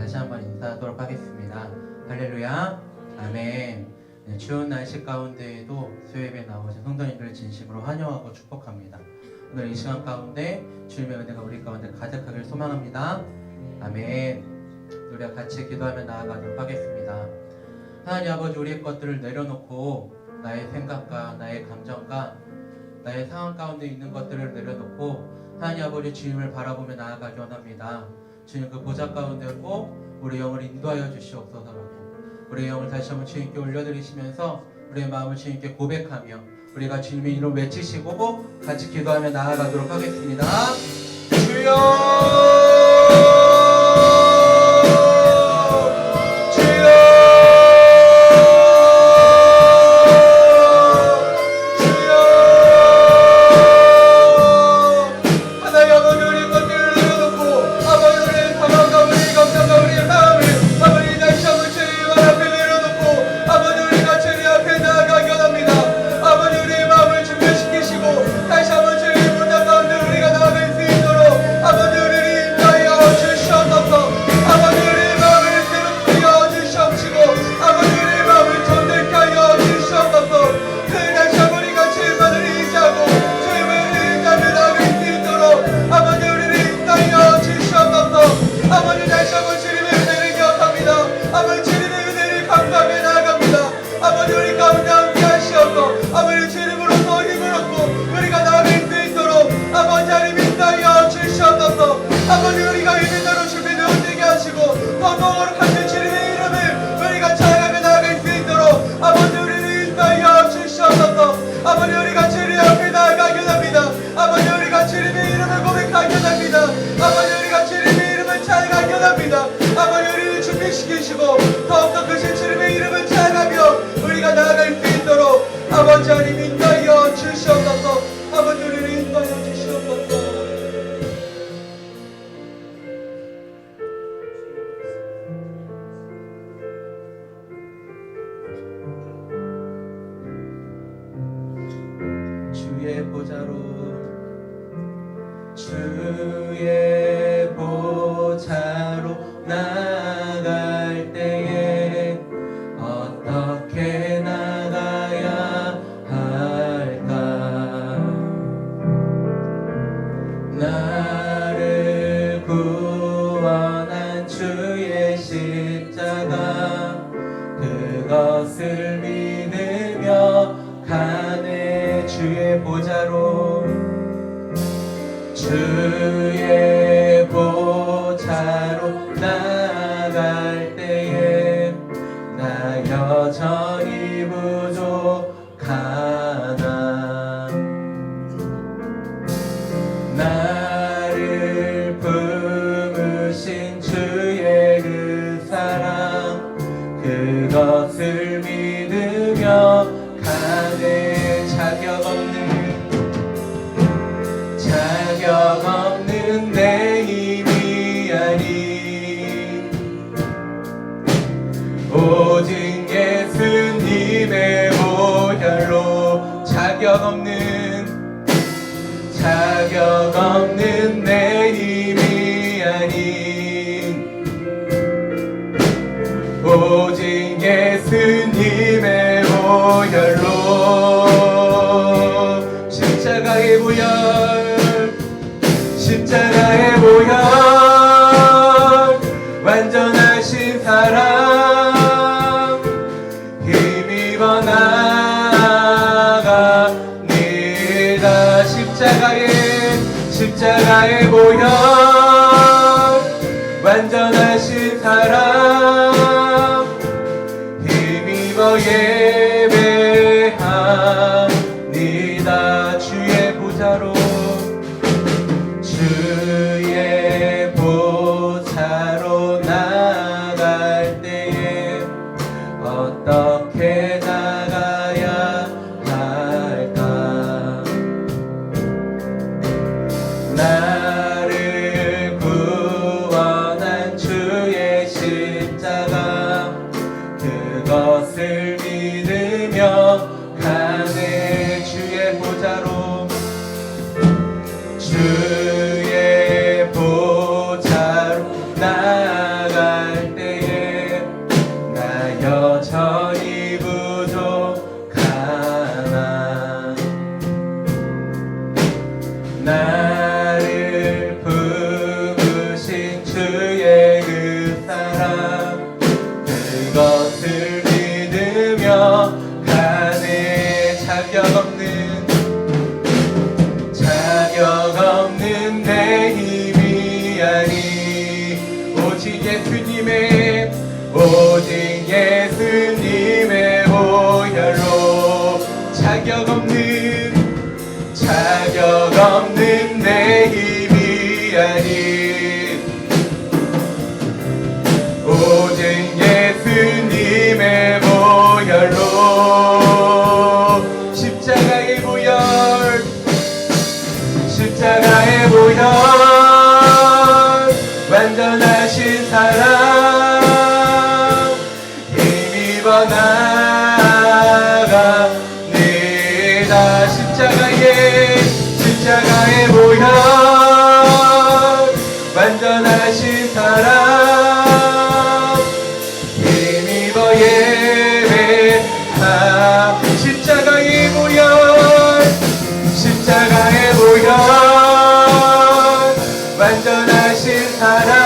다시 한번 인사하도록 하겠습니다. 할렐루야, 아멘. 네, 추운 날씨 가운데에도 수요예배 나오신 성도님들을 진심으로 환영하고 축복합니다. 오늘 이 시간 가운데 주님의 은혜가 우리 가운데 가득하길 소망합니다. 아멘. 우리가 같이 기도하며 나아가도록 하겠습니다. 하나님 아버지, 우리의 것들을 내려놓고 나의 생각과 나의 감정과 나의 상황 가운데 있는 것들을 내려놓고 하나님 아버지 주님을 바라보며 나아가기 원합니다. 주님 그 보좌 가운데 꼭 우리 영을 인도하여 주시옵소서라고 우리의 영을 다시 한번 주님께 올려드리시면서 우리의 마음을 주님께 고백하며 우리가 주님의 이름 외치시고 같이 기도하며 나아가도록 하겠습니다. 주여! 더욱더 크신 주님의 이름을 찬양하며 우리가 나아갈 수 있도록 아버지 하나님 인도하여 주시옵소서. 아버지 우리를 인도하여 주시옵소서. 주의 보좌로 나아갈 때에 어떻게 나가야 할까? 나를 구원한 주의 십자가 그것을 믿으며 가네. 주의 보좌로 나아갈 때에 나 여전히 부족하나. 나를 품으신 주의 그 사랑 그것을 믿으며 가네. 자격 없는 내 힘이 아닌 오직 예수님의 보혈로 자격 없는 내 힘이 아닌 오직 예수님의 보혈로 십자가의 보혈 완전하신 사랑 힘입어 나아갑니다. 십자가의 보혈 완전하신 사랑 힘입어 예배합니다. 주의 보좌로 나아갈 때에 어떻게 나가야 할까? 나를 구원한 주의 신 오직 예수님의 오직 예수님의 보혈로 자격 없는 내 힘이 아닌 오직 예수님의 보혈로 십자가의 보혈 완전하신 사랑 힘입어 나아갑니다. 십자가의 보혈 완전하신 사랑 힘입어 예배하 십자가의 보혈 완전하신 사랑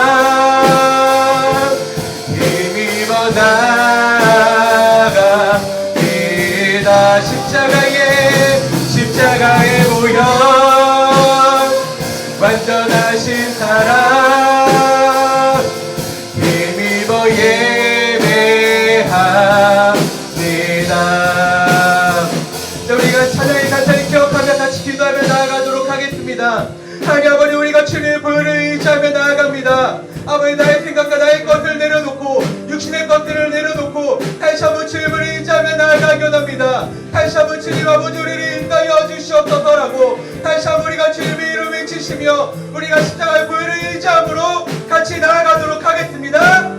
힘입어 나아갑니다. 십자가의 보혈 완전하신 사랑 힘입어 예배합니다. 자, 우리가 찬양의 간절히 기억하며 같이 기도하며 나아가도록 하겠습니다. 하나님 아버지, 우리가 주님의 보혈을 의지하며 나아갑니다. 아버지, 나의 생각과 나의 것을 내려놓고 육신의 것들을 내려놓고 다시 한번 주님을 의지하며 나아가기 원합니다. 다시 한번 주님 아버지 우리를 인도하여 주시옵소서라고 다시 한번 우리가 주님의 이름을 외치시며 우리가 십자가의 보혈을 의지함으로 같이 나아가도록 하겠습니다.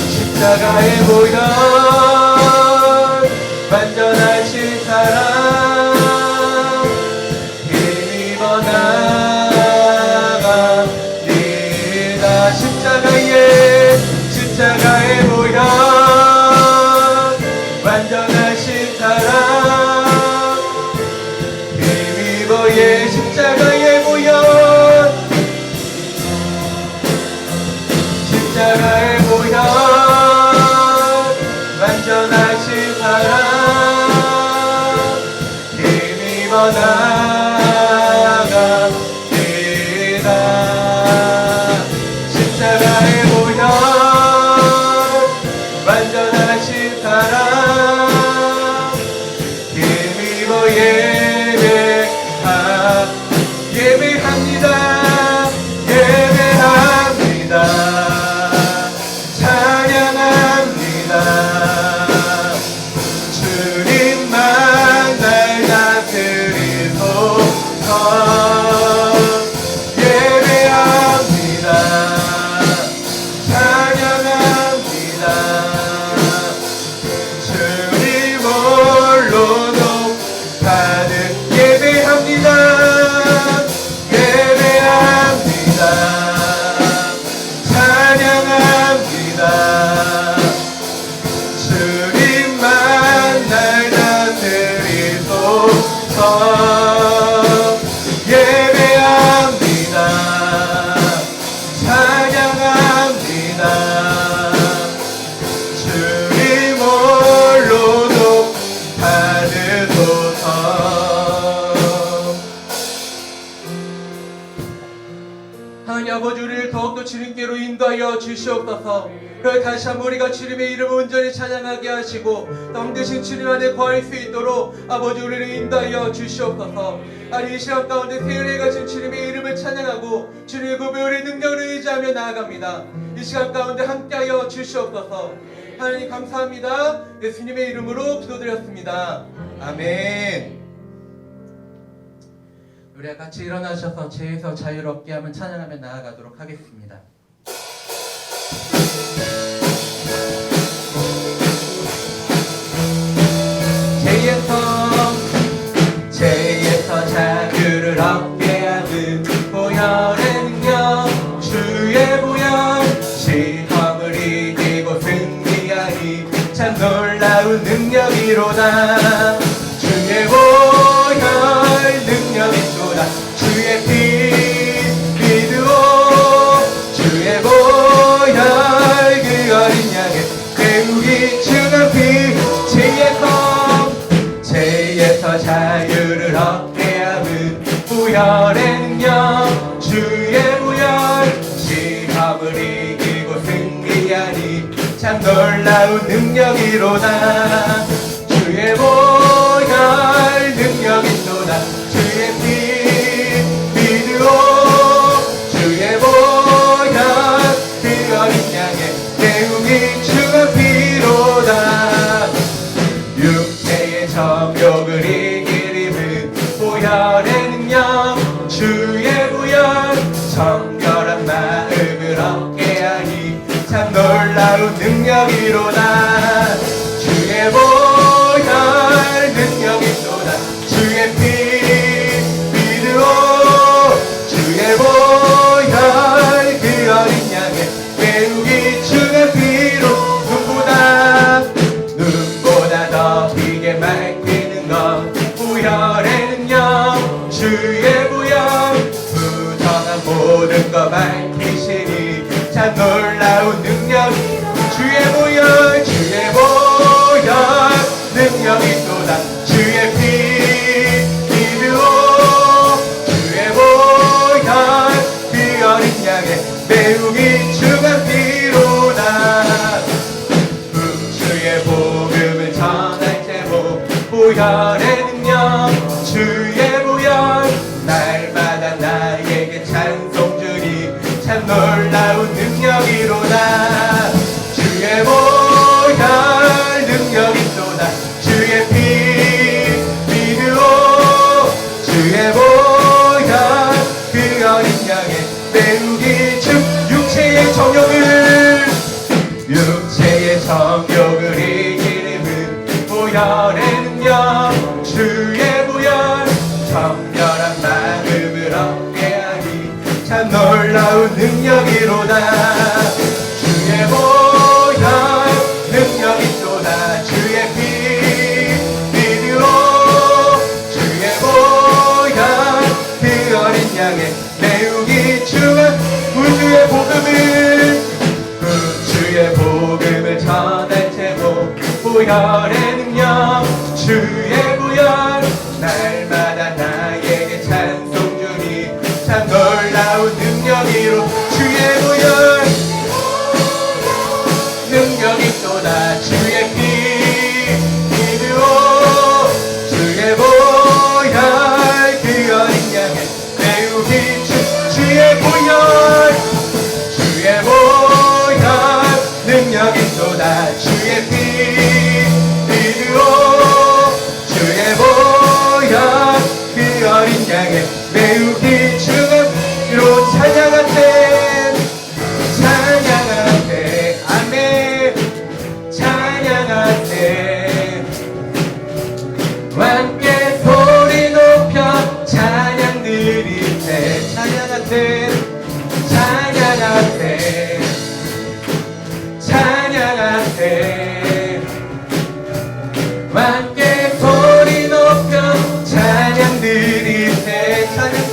십자가의 보혈 완전하신 사랑 힘입어 나아갑니다. 십자가의 보혈 완전하신 사랑 힘입어 십자가의 보혈 완전하신 사랑 힘입어 나아갑니다. 십자가의 보혈 완전하신 사랑 힘입어 예배합니다. 주시옵소서. 그걸 다시 한번 우리가 주님의 이름을 온전히 찬양하게 하시고 덤 되신 주님 안에 거할 수 있도록 아버지 우리를 인도하여 주시옵소서. 아니 이 시간 가운데 세일에 가신 주님의 이름을 찬양하고 주님의 구별의 능력을 의지하며 나아갑니다. 이 시간 가운데 함께하여 주시옵소서. 하나님 감사합니다. 예수님의 이름으로 기도드렸습니다. 아멘. 우리 같이 일어나셔서 죄에서 자유롭게 하면 찬양하며 나아가도록 하겠습니다. 죄에서 자유를 얻게 하는 보혈의 능력 주의 보혈 시험을 이기고 승리하니 참 놀라운 능력이로다. 주의 보혈 능력이로다. 주의 피 믿으오 주의 보혈 그 어린 양의 배우기 중한 피 죄에서 자유를 얻게 하는 보혈의 능력 주의 보혈 시험을 이기고 승리하니 참 놀라운 능력이로다. 주의 보혈 능력이로다. 주의 피 믿으오 주의 보혈 그 어린 양의 배우기 중한 피로다. 육체의 정욕을 이기리는 보혈의 능력 주의 보혈 정결한 마음을 얻게 하니 참 놀라운 능력이로다. 주의 보혈 능력이로다. 주의 피 믿으오 주의 보혈 그 어린 양의 배우기 중한 피로 눈보다 더 비게 밝히는 것 보혈의 능력 주의 보혈 부정한 모든 것 밝히시니 참 놀라운 능력 주의 보혈 능력이 쏟아 주의 피 믿으오 주의 보혈 그 어린 양의 배우기 중한 피로다. 주의 복음을 전할 제목 보혈의 능력 주의 보혈 날마다 나에게 찬송 주니 참 놀라운 능력이로다. 주의 보혈 능력이 쏟아 주의 피 믿으오 주의 보혈 그 어린 양의 배우기 중 육체의 정욕을 이기는 보혈의 능력 주의 보혈 정결한 마음을 얻게 하니 참 놀라운 능력이로다. 주의 보혈 능력이 쏟아 주의 피 믿으오 주의 보혈 그 어린 양의 배우기 중한 우주의 복음을 전할 제목 보혈의 능력 주의 보혈 날마다 나에게 찬송 주니 참 놀라운 능력이로 주의 보혈 능력이 쏟아 주의 피 믿으오 주의 보혈 그 어린 양의 배우기 주의 보혈 능력이 쏟아 주의 피 믿으오 주의 보혈 그 어린 양의 배우기 중함으로 찬양하세 아멘 찬양하세 함께 소리 높여 찬양 드리세 찬양하세 함께 소리 높여 찬양 드리세 찬양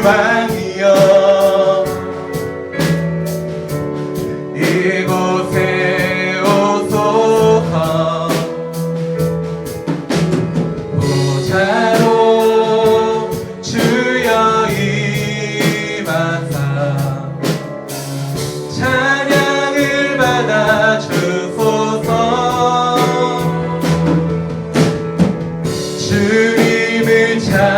왕이여 이곳에 오소서 보좌로 주여 임하사 찬양을 받아 주소서 주님을 찬양하오니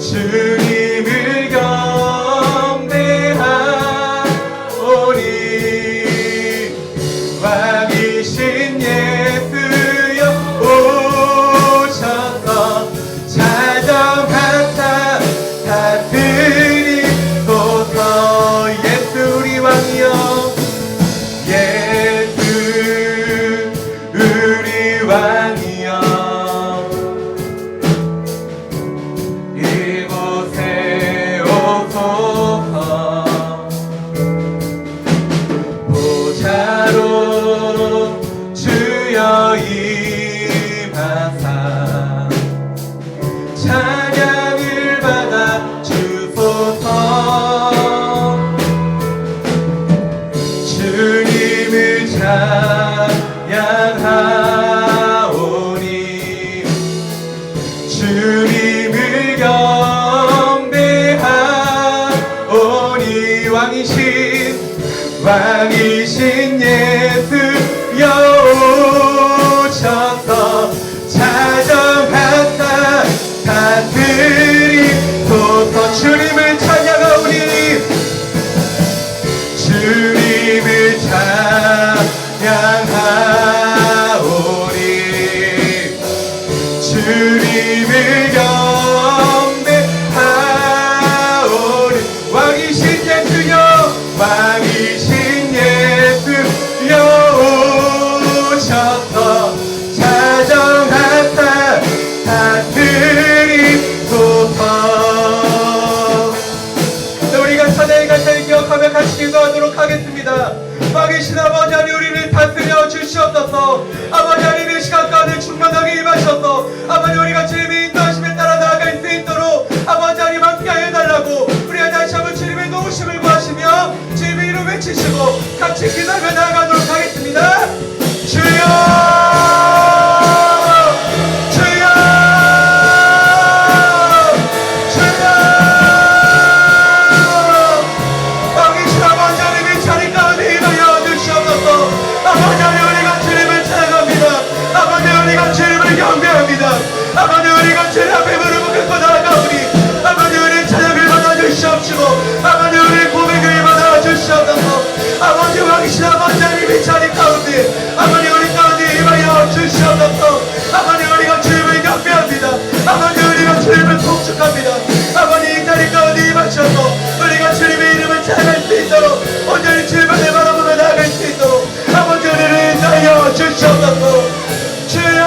주님을 경배하오니 왕이신 예수여 오셔서 자정하사 다스리소서 예수 우리 왕이여 예수 우리 왕이여 이곳에 오소서 보좌로 주여 임하사 찬양을 받아 주소서 주님을 찬양하오니 주님을 경배하오니 왕이신 예수여 오셔서 자정하사 다스리소서 주님을 찬양하오니 주님을 찬양하오니 주님을 경배하오니 왕이신 예수여 왕이신 예수여 오셔서 자정하사 다스리소서 우리가 찬양의 간절히 기억하며 같이 기도하도록 하겠습니다. 왕이신 아버지 하나님 우리를 다스려 주시옵소서. 아버지 하나님 이 시간 가운데 충만하게 임하셔서 아버지 우리가 주님의 인도하심에 따라 나아갈 수 있도록 아버지 하나님 함께 해달라고 우리가 다시 한번 주님의 도우심을 구하시며 주님의 이름 외치시고 같이 기도하며 나아가도록 하겠습니다. 주여 아버지 우리가 주님 앞에 무릎을 꿇고 나아가오니 아버지 우리 찬양을 받아주시옵시고 아버지 우리 고백을 받아주시옵소서. 아버지 왕이신 아버지 하나님의 자리 가운데 아버지 우리 가운데 임하여 주시옵소서. 아버지 우리가 주님을 경배합니다. 아버지 우리가 주님을 통축합니다. 아버지 이 자리 가운데 임하셔서 우리가 주님의 이름을 찬양할 수 있도록 온전히 주님을 바라보며 나아갈 수 있도록 아버지 우리를 인하여 주시옵소서. 주여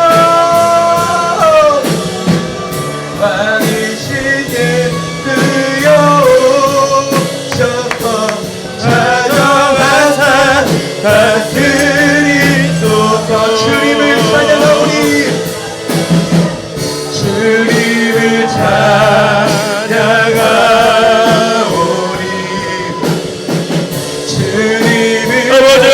왕이신 예수여 오셔서 자정하사 다스리소서. 주님을 찬양하오니 주님을 찬양하오니 주님을 아버지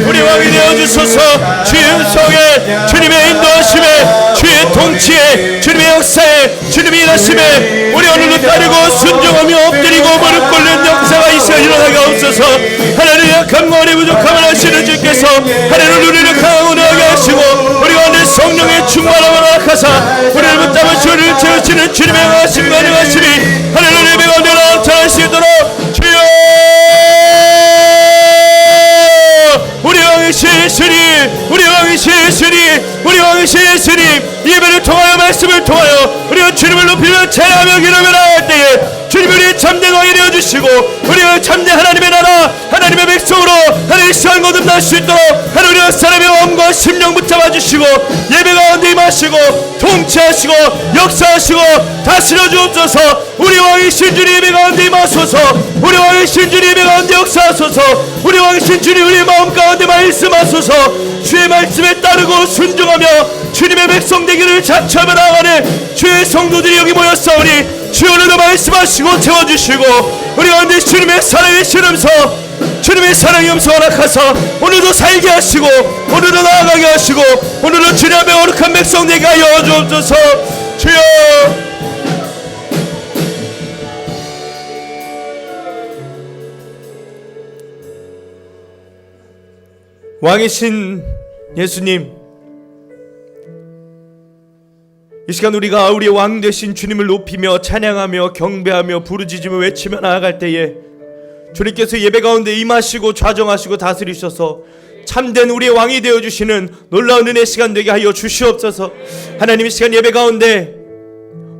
우리 왕이 되어주소서. 주의 은총에 주님의 인도하심에 주의 통치에 주님의 역사에 주님의 일하심에 우리 오늘도 따르고 순종하며 엎드리고 무릎 꿇는 역사가 있어 일어나게 없소서. 하나님의 강건이 부족함을 하시는 주께서 하나님 우리를 강하고 나게 하시고 우리 가운데 성령의 충만함을 허락하사 우리를 붙잡아 주를 채우시는 주님의 하심과 능하심이 하나님 우리 가운데 나타날 수 있도록 주여 우리 왕이신 예수님 우리 왕이신 예수님 우리 왕이신 예수님 예배를 통하여 말씀을 통하여 우리가 주님을 높이며 찬양하며 기도하며 나아갈 때에 주님이 우리 참된 왕이 되어주시고 우리가 참된 하나님의 나라 하나님의 백성으로 하나님의 시간 거듭날 수 있도록 하나님 사람의 마음과 심령 붙잡아 주시고 예배 가운데 임하시고 통치하시고 역사하시고 다스려 주옵소서. 우리 왕이신 주님 예배 가운데 임하소서. 우리 왕이신 주님 예배 가운데 역사하소서. 우리 왕이신 주님 우리의 마음 가운데 말씀하소서. 주의 말씀에 따르고 순종하며 주님의 백성 되기를 자처하며 나아가는 주의 성도들이 여기 모였사오니 주여 오늘도 말씀하시고 채워주시고 우리 가운데 주님의 사랑의 실험서 주님의 사랑의 음성 허락하사 오늘도 살게 하시고 오늘도 나아가게 하시고 오늘도 주님 앞에 거룩한 백성 되게 하여 주옵소서. 주여 왕이신 예수님, 이 시간 우리가 우리의 왕 되신 주님을 높이며 찬양하며 경배하며 부르짖으며 외치며 나아갈 때에 주님께서 예배 가운데 임하시고 좌정하시고 다스리셔서 참된 우리의 왕이 되어주시는 놀라운 은혜 시간 되게 하여 주시옵소서. 하나님, 이 시간 예배 가운데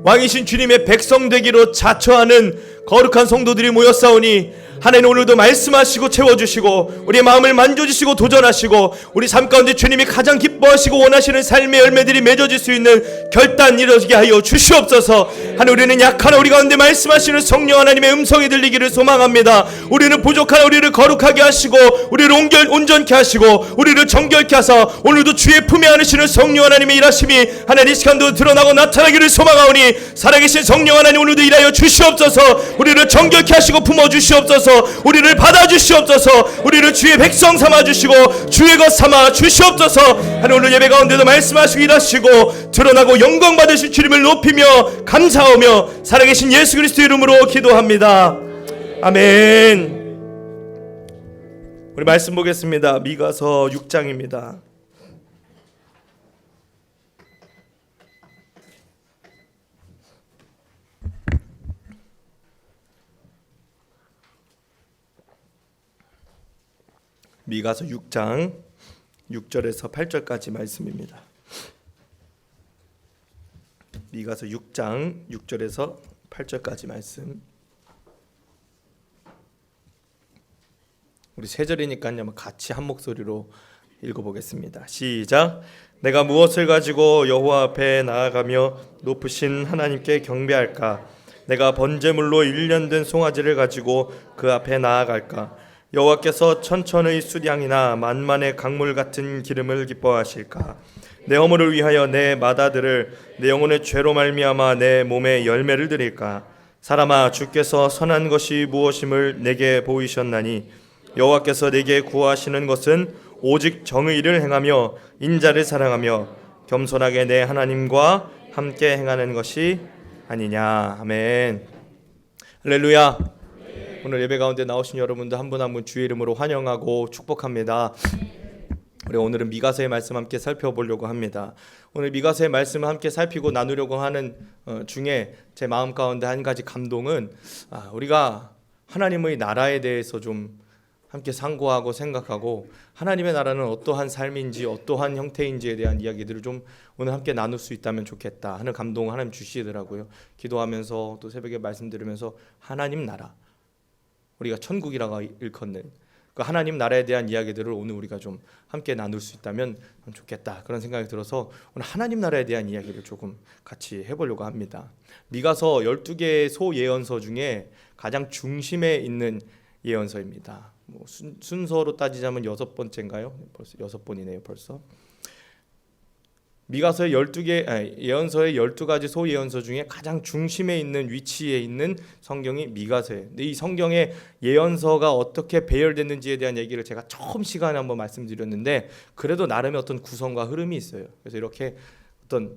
왕이신 주님의 백성 되기로 자처하는 거룩한 성도들이 모였사오니 하나님 오늘도 말씀하시고 채워주시고 우리의 마음을 만져주시고 도전하시고 우리 삶 가운데 주님이 가장 기뻐하시고 원하시는 삶의 열매들이 맺어질 수 있는 결단 이루어지게 하여 주시옵소서. 하나님, 우리는 약하나 우리 가운데 말씀하시는 성령 하나님의 음성이 들리기를 소망합니다. 우리는 부족하나 우리를 거룩하게 하시고 우리를 온전케 하시고 우리를 정결케 하사 오늘도 주의 품에 안으시는 성령 하나님의 일하심이 하나님 이 시간도 드러나고 나타나기를 소망하오니 살아계신 성령 하나님 오늘도 일하여 주시옵소서. 우리를 정결케 하시고 품어주시옵소서. 우리를 받아주시옵소서. 우리를 주의 백성 삼아주시고 주의 것 삼아 주시옵소서. 하나님, 오늘 예배 가운데도 말씀하시고 일하시고 드러나고 영광 받으실 주님을 높이며 감사하며 살아계신 예수 그리스도 이름으로 기도합니다. 아멘. 우리 말씀 보겠습니다. 미가서 6장입니다. 미가서 6장 6절에서 8절까지 말씀입니다. 미가서 6장 6절에서 8절까지 말씀. 우리 세 절이니까요, 같이 한 목소리로 읽어보겠습니다. 시작. 내가 무엇을 가지고 여호와 앞에 나아가며 높으신 하나님께 경배할까? 내가 번제물로 1년 된 송아지를 가지고 그 앞에 나아갈까? 여호와께서 천천의 수량이나 만만의 강물 같은 기름을 기뻐하실까? 내 허물을 위하여 내 맏아들을 내 영혼의 죄로 말미암아 내 몸에 열매를 드릴까? 사람아, 주께서 선한 것이 무엇임을 내게 보이셨나니 여호와께서 내게 구하시는 것은 오직 정의를 행하며 인자를 사랑하며 겸손하게 내 하나님과 함께 행하는 것이 아니냐. 아멘. 할렐루야. 오늘 예배 가운데 나오신 여러분들 한 분 한 분 주의 이름으로 환영하고 축복합니다. 우리 오늘은 미가서의 말씀 함께 살펴보려고 합니다. 오늘 미가서의 말씀을 함께 살피고 나누려고 하는 중에 제 마음 가운데 한 가지 감동은 우리가 하나님의 나라에 대해서 좀 함께 상고하고 생각하고 하나님의 나라는 어떠한 삶인지 어떠한 형태인지에 대한 이야기들을 좀 오늘 함께 나눌 수 있다면 좋겠다 하는 감동을 하나님 주시더라고요. 기도하면서 또 새벽에 말씀 들으면서 하나님 나라, 우리가 천국이라고 일컫는 그 하나님 나라에 대한 이야기들을 오늘 우리가 좀 함께 나눌 수 있다면 좋겠다 그런 생각이 들어서 오늘 하나님 나라에 대한 이야기를 조금 같이 해보려고 합니다. 미가서 12개의 소예언서 중에 가장 중심에 있는 예언서입니다. 순서로 따지자면 6번째인가요? 벌써 6번이네요 벌써. 미가서의 12개 예언서의 12가지 소예언서 중에 가장 중심에 있는 위치에 있는 성경이 미가서예요. 근데 이 성경의 예언서가 어떻게 배열됐는지에 대한 얘기를 제가 처음 시간에 한번 말씀드렸는데 그래도 나름의 어떤 구성과 흐름이 있어요. 그래서 이렇게 어떤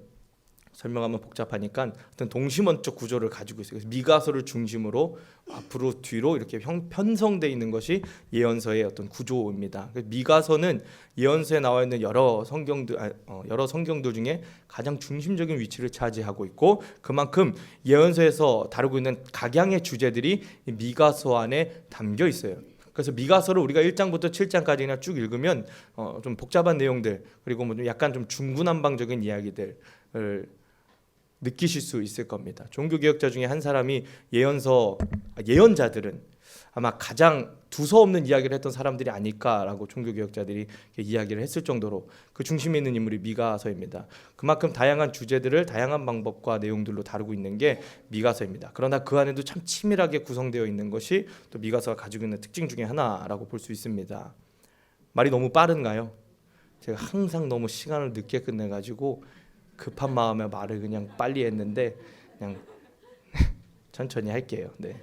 설명하면 복잡하니까 어떤 동심원적 구조를 가지고 있어요. 그래서 미가서를 중심으로 앞으로 뒤로 이렇게 편성되어 있는 것이 예언서의 어떤 구조입니다. 미가서는 예언서에 나와 있는 여러 성경들 중에 가장 중심적인 위치를 차지하고 있고 그만큼 예언서에서 다루고 있는 각양의 주제들이 미가서 안에 담겨 있어요. 그래서 미가서를 우리가 1장부터 7장까지 쭉 읽으면 좀 복잡한 내용들 그리고 뭐 약간 좀 중구난방적인 이야기들을 느끼실 수 있을 겁니다. 종교개혁자 중에 한 사람이 예언자들은 아마 가장 두서없는 이야기를 했던 사람들이 아닐까라고 종교개혁자들이 이야기를 했을 정도로 그 중심에 있는 인물이 미가서입니다. 그만큼 다양한 주제들을 다양한 방법과 내용들로 다루고 있는 게 미가서입니다. 그러나 그 안에도 참 치밀하게 구성되어 있는 것이 또 미가서가 가지고 있는 특징 중에 하나라고 볼 수 있습니다. 말이 너무 빠른가요? 제가 항상 너무 시간을 늦게 끝내가지고 급한 마음에 말을 그냥 빨리 했는데 그냥 천천히 할게요. 네.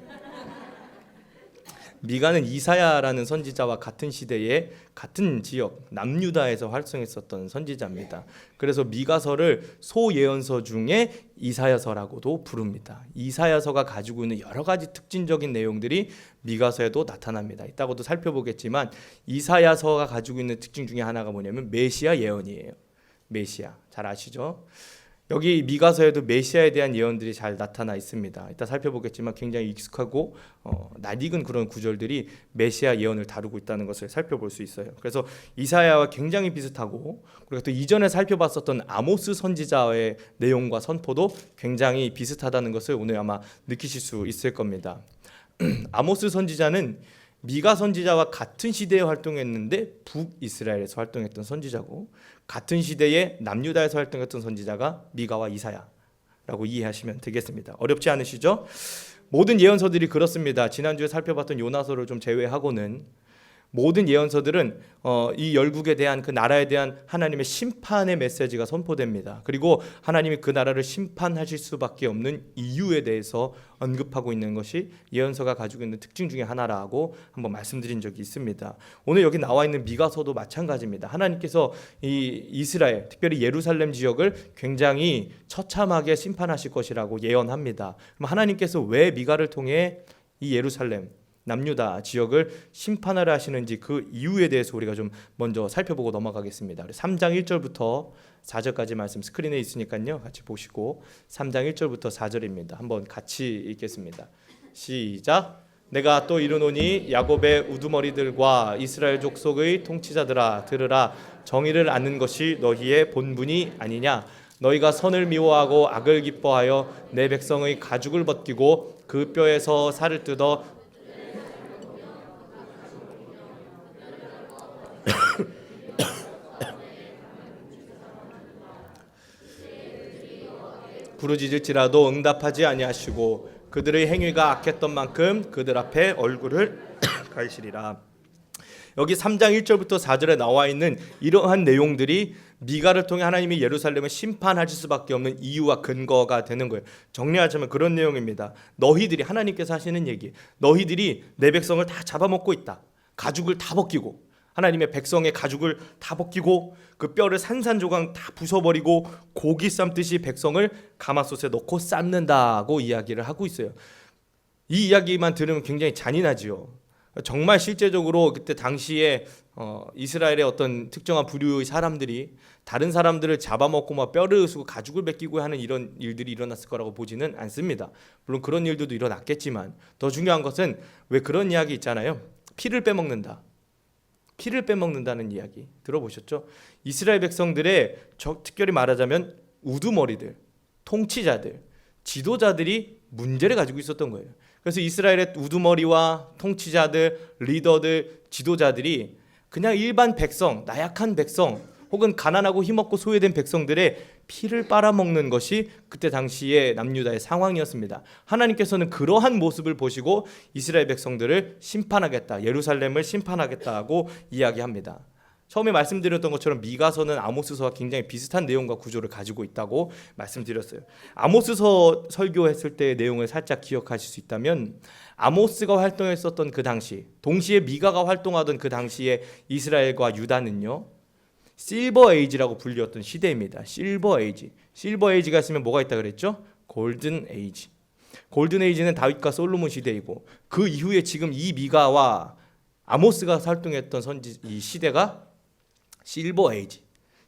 미가는 이사야라는 선지자와 같은 시대에 같은 지역 남유다에서 활성했었던 선지자입니다. 그래서 미가서를 소예언서 중에 이사야서라고도 부릅니다. 이사야서가 가지고 있는 여러 가지 특징적인 내용들이 미가서에도 나타납니다. 이따가도 살펴보겠지만 이사야서가 가지고 있는 특징 중에 하나가 뭐냐면 메시아 예언이에요. 메시아 잘 아시죠? 여기 미가서에도 메시아에 대한 예언들이 잘 나타나 있습니다. 이따 살펴보겠지만 굉장히 익숙하고 낯익은 그런 구절들이 메시아 예언을 다루고 있다는 것을 살펴볼 수 있어요. 그래서 이사야와 굉장히 비슷하고 그리고 또 이전에 살펴봤었던 아모스 선지자의 내용과 선포도 굉장히 비슷하다는 것을 오늘 아마 느끼실 수 있을 겁니다. 아모스 선지자는 미가 선지자와 같은 시대에 활동했는데 북이스라엘에서 활동했던 선지자고 같은 시대에 남유다에서 활동했던 선지자가 미가와 이사야라고 이해하시면 되겠습니다. 어렵지 않으시죠? 모든 예언서들이 그렇습니다. 지난주에 살펴봤던 요나서를 좀 제외하고는 모든 예언서들은 이 열국에 대한 그 나라에 대한 하나님의 심판의 메시지가 선포됩니다. 그리고 하나님이 그 나라를 심판하실 수밖에 없는 이유에 대해서 언급하고 있는 것이 예언서가 가지고 있는 특징 중에 하나라고 한번 말씀드린 적이 있습니다. 오늘 여기 나와 있는 미가서도 마찬가지입니다. 하나님께서 이 이스라엘, 특별히 예루살렘 지역을 굉장히 처참하게 심판하실 것이라고 예언합니다. 그럼 하나님께서 왜 미가를 통해 이 예루살렘 남유다 지역을 심판하려 하시는지 그 이유에 대해서 우리가 좀 먼저 살펴보고 넘어가겠습니다. 3장 1절부터 4절까지 말씀 스크린에 있으니까요. 같이 보시고 3장 1절부터 4절입니다. 한번 같이 읽겠습니다. 시작. 내가 또 이르노니 야곱의 우두머리들과 이스라엘 족속의 통치자들아 들으라. 정의를 아는 것이 너희의 본분이 아니냐. 너희가 선을 미워하고 악을 기뻐하여 내 백성의 가죽을 벗기고 그 뼈에서 살을 뜯어 부르짖을지라도 응답하지 아니하시고 그들의 행위가 악했던 만큼 그들 앞에 얼굴을 가리시리라. 여기 3장 1절부터 4절에 나와 있는 이러한 내용들이 미가를 통해 하나님이 예루살렘을 심판하실 수밖에 없는 이유와 근거가 되는 거예요. 정리하자면 그런 내용입니다. 너희들이 하나님께서 하시는 얘기, 너희들이 내 백성을 다 잡아먹고 있다. 가죽을 다 벗기고 하나님의 백성의 가죽을 다 벗기고 그 뼈를 산산조각 다 부숴버리고 고기 삶듯이 백성을 가마솥에 넣고 삶는다고 이야기를 하고 있어요. 이 이야기만 들으면 굉장히 잔인하지요. 정말 실제적으로 그때 당시에 이스라엘의 어떤 특정한 부류의 사람들이 다른 사람들을 잡아먹고 막 뼈를 으수고 가죽을 벗기고 하는 이런 일들이 일어났을 거라고 보지는 않습니다. 물론 그런 일들도 일어났겠지만 더 중요한 것은 왜 그런 이야기 있잖아요. 피를 빼먹는다. 피를 빼먹는다는 이야기 들어보셨죠? 이스라엘 백성들의 특별히 말하자면 우두머리들, 통치자들, 지도자들이 문제를 가지고 있었던 거예요. 그래서 이스라엘의 우두머리와 통치자들, 리더들, 지도자들이 그냥 일반 백성, 나약한 백성 혹은 가난하고 힘없고 소외된 백성들의 피를 빨아먹는 것이 그때 당시의 남유다의 상황이었습니다. 하나님께서는 그러한 모습을 보시고 이스라엘 백성들을 심판하겠다, 예루살렘을 심판하겠다고 이야기합니다. 처음에 말씀드렸던 것처럼 미가서는 아모스서와 굉장히 비슷한 내용과 구조를 가지고 있다고 말씀드렸어요. 아모스서 설교했을 때의 내용을 살짝 기억하실 수 있다면 아모스가 활동했었던 그 당시, 동시에 미가가 활동하던 그 당시에 이스라엘과 유다는요, 실버 에이지라고 불렸던 시대입니다. 실버 에이지. 실버 에이지가 있으면 뭐가 있다 그랬죠? 골든 에이지. 골든 에이지는 다윗과 솔로몬 시대이고 그 이후에 지금 이 미가와 아모스가 활동했던 이 시대가 실버 에이지.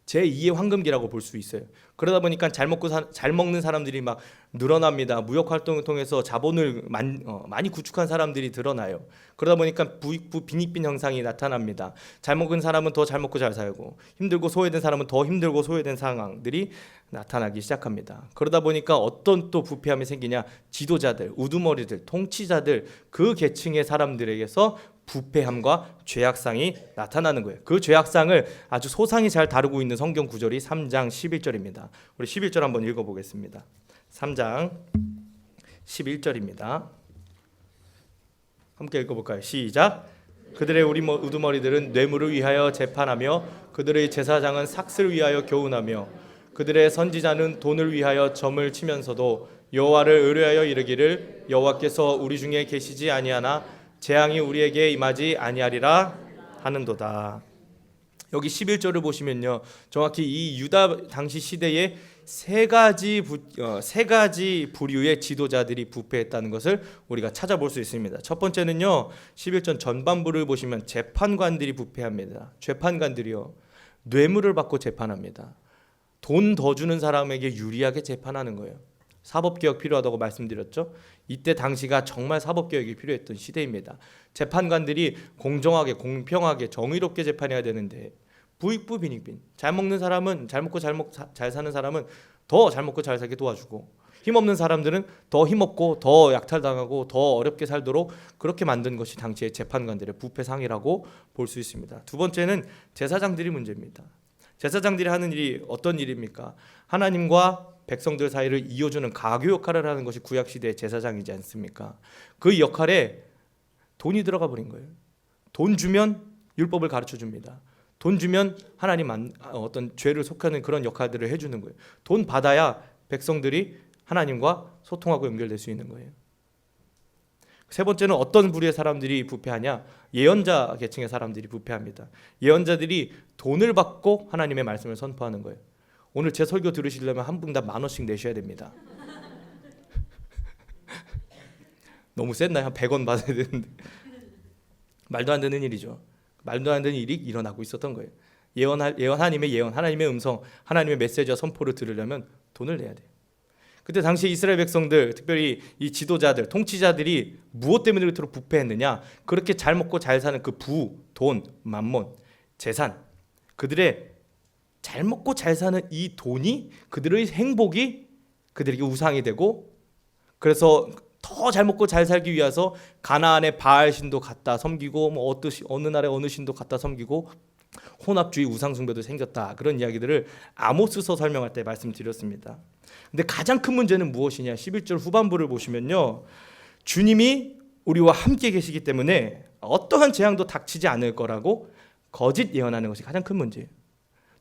제2의 황금기라고 볼 수 있어요. 그러다 보니까 잘 먹는 사람들이 막 늘어납니다. 무역 활동을 통해서 자본을 많이 구축한 사람들이 드러나요. 그러다 보니까 부익부 빈익빈 현상이 나타납니다. 잘 먹은 사람은 더 잘 먹고 잘 살고, 힘들고 소외된 사람은 더 힘들고 소외된 상황들이 나타나기 시작합니다. 그러다 보니까 어떤 또 부패함이 생기냐? 지도자들, 우두머리들, 통치자들, 그 계층의 사람들에게서 부패함과 죄악상이 나타나는 거예요. 그 죄악상을 아주 소상히 잘 다루고 있는 성경 구절이 3장 11절입니다. 우리 11절 한번 읽어보겠습니다. 3장 11절입니다. 함께 읽어볼까요? 시작. 그들의 우두머리들은 뇌물을 위하여 재판하며 그들의 제사장은 삭슬을 위하여 교훈하며 그들의 선지자는 돈을 위하여 점을 치면서도 여호와를 의뢰하여 이르기를 여호와께서 우리 중에 계시지 아니하나 재앙이 우리에게 임하지 아니하리라 하는도다. 여기 11절을 보시면요, 정확히 이 유다 당시 시대에 세 가지 부류의 지도자들이 부패했다는 것을 우리가 찾아볼 수 있습니다. 첫 번째는요, 11절 전반부를 보시면 재판관들이 부패합니다. 재판관들이요, 뇌물을 받고 재판합니다. 돈 더 주는 사람에게 유리하게 재판하는 거예요. 사법개혁 필요하다고 말씀드렸죠. 이때 당시가 정말 사법개혁이 필요했던 시대입니다. 재판관들이 공정하게, 공평하게, 정의롭게 재판해야 되는데 부익부 빈익빈, 잘 먹는 사람은 잘 먹고 잘 사는 사람은 더 잘 먹고 잘 살게 도와주고, 힘없는 사람들은 더 힘없고 더 약탈당하고 더 어렵게 살도록 그렇게 만든 것이 당시의 재판관들의 부패상이라고 볼 수 있습니다. 두 번째는 제사장들이 문제입니다. 제사장들이 하는 일이 어떤 일입니까? 하나님과 백성들 사이를 이어주는 가교 역할을 하는 것이 구약시대의 제사장이지 않습니까? 그 역할에 돈이 들어가 버린 거예요. 돈 주면 율법을 가르쳐 줍니다. 돈 주면 하나님 어떤 죄를 속하는 그런 역할들을 해주는 거예요. 돈 받아야 백성들이 하나님과 소통하고 연결될 수 있는 거예요. 세 번째는 어떤 부류의 사람들이 부패하냐? 예언자 계층의 사람들이 부패합니다. 예언자들이 돈을 받고 하나님의 말씀을 선포하는 거예요. 오늘 제 설교 들으시려면 한 분당 10,000원씩 내셔야 됩니다. 너무 셌나요? 한 100원 받아야 되는데. 말도 안 되는 일이죠. 말도 안 되는 일이 일어나고 있었던 거예요. 하나님의 예언, 하나님의 음성, 하나님의 메시지와 선포를 들으려면 돈을 내야 돼요. 그때 당시 이스라엘 백성들, 특별히 이 지도자들, 통치자들이 무엇 때문에 그토록 부패했느냐? 그렇게 잘 먹고 잘 사는 그 돈, 만몬, 재산, 그들의 잘 먹고 잘 사는 이 돈이, 그들의 행복이 그들에게 우상이 되고, 그래서 더 잘 먹고 잘 살기 위해서 가나안의 바알 신도 갖다 섬기고, 어느 나라의 어느 신도 갖다 섬기고, 혼합주의 우상숭배도 생겼다. 그런 이야기들을 아모스서 설명할 때 말씀드렸습니다. 근데 가장 큰 문제는 무엇이냐? 11절 후반부를 보시면요, 주님이 우리와 함께 계시기 때문에 어떠한 재앙도 닥치지 않을 거라고 거짓 예언하는 것이 가장 큰 문제예요.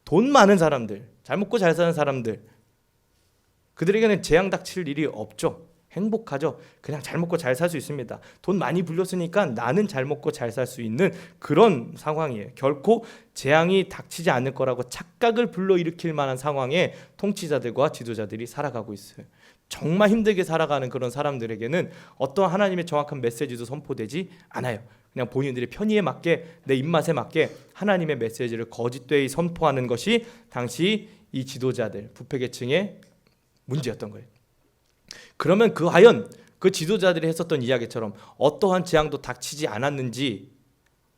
돈 많은 사람들, 잘 먹고 잘 사는 사람들, 그들에게는 재앙 닥칠 일이 없죠. 행복하죠. 그냥 잘 먹고 잘 살 수 있습니다. 돈 많이 불렸으니까 나는 잘 먹고 잘 살 수 있는 그런 상황이에요. 결코 재앙이 닥치지 않을 거라고 착각을 불러일으킬 만한 상황에 통치자들과 지도자들이 살아가고 있어요. 정말 힘들게 살아가는 그런 사람들에게는 어떤 하나님의 정확한 메시지도 선포되지 않아요. 그냥 본인들의 편의에 맞게, 내 입맛에 맞게 하나님의 메시지를 거짓되이 선포하는 것이 당시 이 지도자들, 부패계층의 문제였던 거예요. 그러면 과연 그 지도자들이 했었던 이야기처럼 어떠한 재앙도 닥치지 않았는지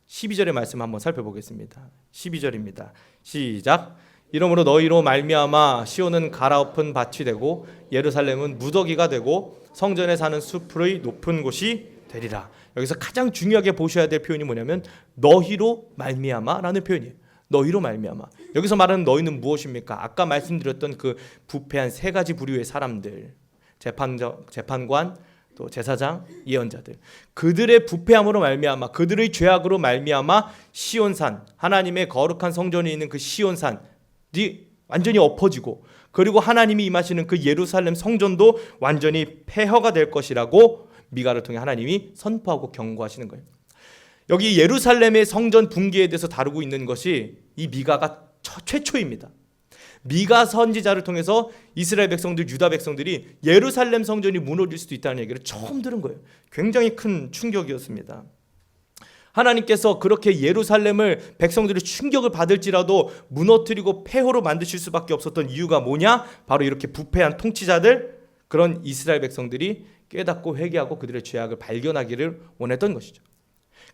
12절의 말씀 한번 살펴보겠습니다. 12절입니다. 시작. 이러므로 너희로 말미암아 시온은 갈아엎은 밭이 되고 예루살렘은 무더기가 되고 성전에 사는 숲의 높은 곳이 되리라. 여기서 가장 중요하게 보셔야 될 표현이 뭐냐면 너희로 말미암아라는 표현이에요. 너희로 말미암아. 여기서 말하는 너희는 무엇입니까? 아까 말씀드렸던 그 부패한 세 가지 부류의 사람들, 재판관, 또 제사장, 예언자들, 그들의 부패함으로 말미암아, 그들의 죄악으로 말미암아 시온산, 하나님의 거룩한 성전이 있는 그 시온산이 완전히 엎어지고, 그리고 하나님이 임하시는 그 예루살렘 성전도 완전히 폐허가 될 것이라고 미가를 통해 하나님이 선포하고 경고하시는 거예요. 여기 예루살렘의 성전 붕괴에 대해서 다루고 있는 것이 이 미가가 최초입니다. 미가 선지자를 통해서 이스라엘 백성들, 유다 백성들이 예루살렘 성전이 무너질 수도 있다는 얘기를 처음 들은 거예요. 굉장히 큰 충격이었습니다. 하나님께서 그렇게 예루살렘을 백성들이 충격을 받을지라도 무너뜨리고 폐허로 만드실 수밖에 없었던 이유가 뭐냐? 바로 이렇게 부패한 통치자들, 그런 이스라엘 백성들이 깨닫고 회개하고 그들의 죄악을 발견하기를 원했던 것이죠.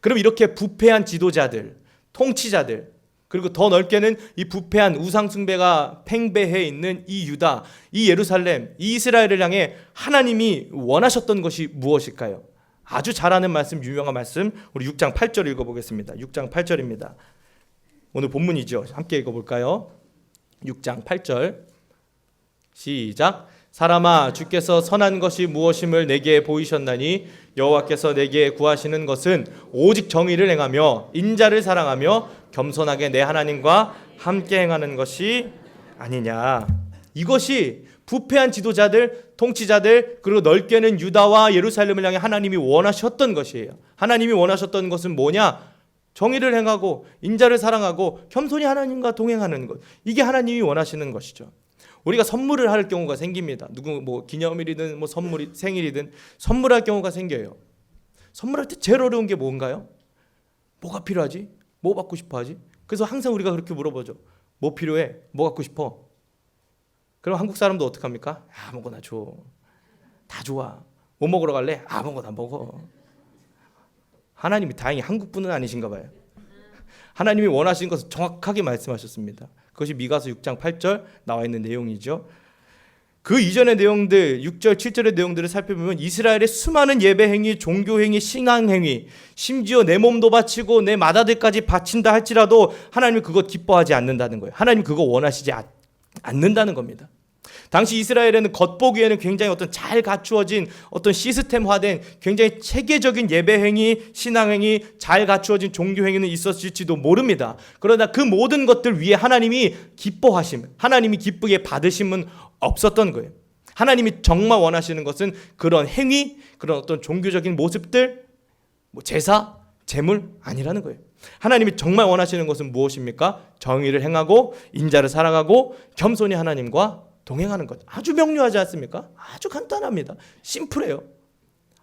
그럼 이렇게 부패한 지도자들, 통치자들, 그리고 더 넓게는 이 부패한 우상숭배가 팽배해 있는 이 유다, 이 예루살렘, 이 이스라엘을 향해 하나님이 원하셨던 것이 무엇일까요? 아주 잘 아는 말씀, 유명한 말씀, 우리 6장 8절 읽어보겠습니다. 6장 8절입니다. 오늘 본문이죠. 함께 읽어볼까요? 6장 8절 시작. 사람아, 주께서 선한 것이 무엇임을 내게 보이셨나니 여호와께서 내게 구하시는 것은 오직 정의를 행하며 인자를 사랑하며 겸손하게 내 하나님과 함께 행하는 것이 아니냐. 이것이 부패한 지도자들, 통치자들, 그리고 넓게는 유다와 예루살렘을 향해 하나님이 원하셨던 것이에요. 하나님이 원하셨던 것은 뭐냐? 정의를 행하고 인자를 사랑하고 겸손히 하나님과 동행하는 것. 이게 하나님이 원하시는 것이죠. 우리가 선물을 할 경우가 생깁니다. 누구 기념일이든 선물이 생일이든 선물할 경우가 생겨요. 선물할 때 제일 어려운 게 뭔가요? 뭐가 필요하지? 뭐 받고 싶어 하지? 그래서 항상 우리가 그렇게 물어보죠. 뭐 필요해? 뭐 갖고 싶어? 그럼 한국 사람도 어떡합니까? 아무거나 줘. 다 좋아. 뭐 먹으러 갈래? 아무거나 먹어. 하나님이 다행히 한국분은 아니신가 봐요. 하나님이 원하시는 것을 정확하게 말씀하셨습니다. 그것이 미가서 6장 8절 나와 있는 내용이죠. 그 이전의 내용들, 6절, 7절의 내용들을 살펴보면 이스라엘의 수많은 예배 행위, 종교 행위, 신앙 행위, 심지어 내 몸도 바치고 내 맏아들까지 바친다 할지라도 하나님이 그것 기뻐하지 않는다는 거예요. 하나님 그거 원하시지 않는다는 겁니다. 당시 이스라엘에는 겉보기에는 굉장히 어떤 잘 갖추어진 어떤 시스템화된 굉장히 체계적인 예배 행위, 신앙 행위, 잘 갖추어진 종교 행위는 있었을지도 모릅니다. 그러나 그 모든 것들 위에 하나님이 기뻐하심, 하나님이 기쁘게 받으심은 없었던 거예요. 하나님이 정말 원하시는 것은 그런 행위, 그런 어떤 종교적인 모습들, 제사, 제물 아니라는 거예요. 하나님이 정말 원하시는 것은 무엇입니까? 정의를 행하고 인자를 사랑하고 겸손히 하나님과 동행하는 것. 아주 명료하지 않습니까? 아주 간단합니다. 심플해요.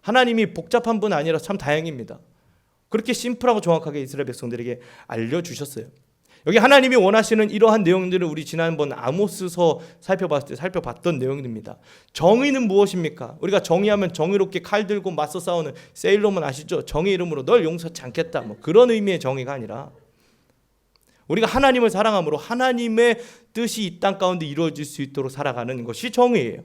하나님이 복잡한 분 아니라 참 다행입니다. 그렇게 심플하고 정확하게 이스라엘 백성들에게 알려주셨어요. 여기 하나님이 원하시는 이러한 내용들을 우리 지난번 아모스서 살펴봤을 때 살펴봤던 내용입니다. 정의는 무엇입니까? 우리가 정의하면 정의롭게 칼 들고 맞서 싸우는 세일러문 아시죠? 정의 이름으로 널 용서치 않겠다, 그런 의미의 정의가 아니라 우리가 하나님을 사랑함으로 하나님의 뜻이 이 땅 가운데 이루어질 수 있도록 살아가는 것이 정의예요.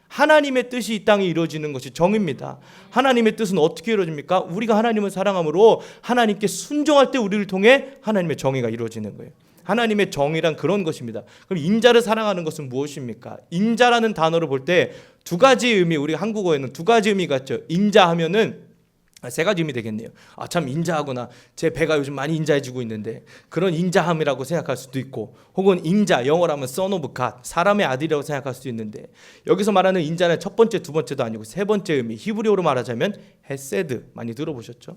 하나님의 뜻이 이 땅에 이루어지는 것이 정의입니다. 하나님의 뜻은 어떻게 이루어집니까? 우리가 하나님을 사랑함으로 하나님께 순종할 때 우리를 통해 하나님의 정의가 이루어지는 거예요. 하나님의 정의란 그런 것입니다. 그럼 인자를 사랑하는 것은 무엇입니까? 인자라는 단어를 볼 때 두 가지 의미, 우리 한국어에는 두 가지 의미가 있죠. 인자 하면은 세 가지 의미 되겠네요. 참 인자하구나. 제 배가 요즘 많이 인자해지고 있는데 그런 인자함이라고 생각할 수도 있고, 혹은 인자, 영어로 하면 son of God, 사람의 아들이라고 생각할 수도 있는데, 여기서 말하는 인자는 첫 번째, 두 번째도 아니고 세 번째 의미, 히브리어로 말하자면 헤세드, 많이 들어보셨죠?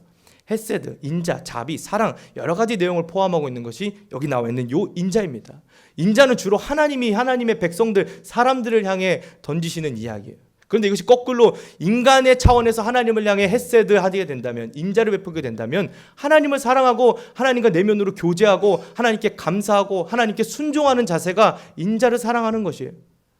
헤세드, 인자, 자비, 사랑, 여러 가지 내용을 포함하고 있는 것이 여기 나와 있는 요 인자입니다. 인자는 주로 하나님이 하나님의 백성들, 사람들을 향해 던지시는 이야기예요. 그런데 이것이 거꾸로 인간의 차원에서 하나님을 향해 헤세드 하게 된다면, 인자를 베풀게 된다면, 하나님을 사랑하고 하나님과 내면으로 교제하고 하나님께 감사하고 하나님께 순종하는 자세가 인자를 사랑하는 것이에요.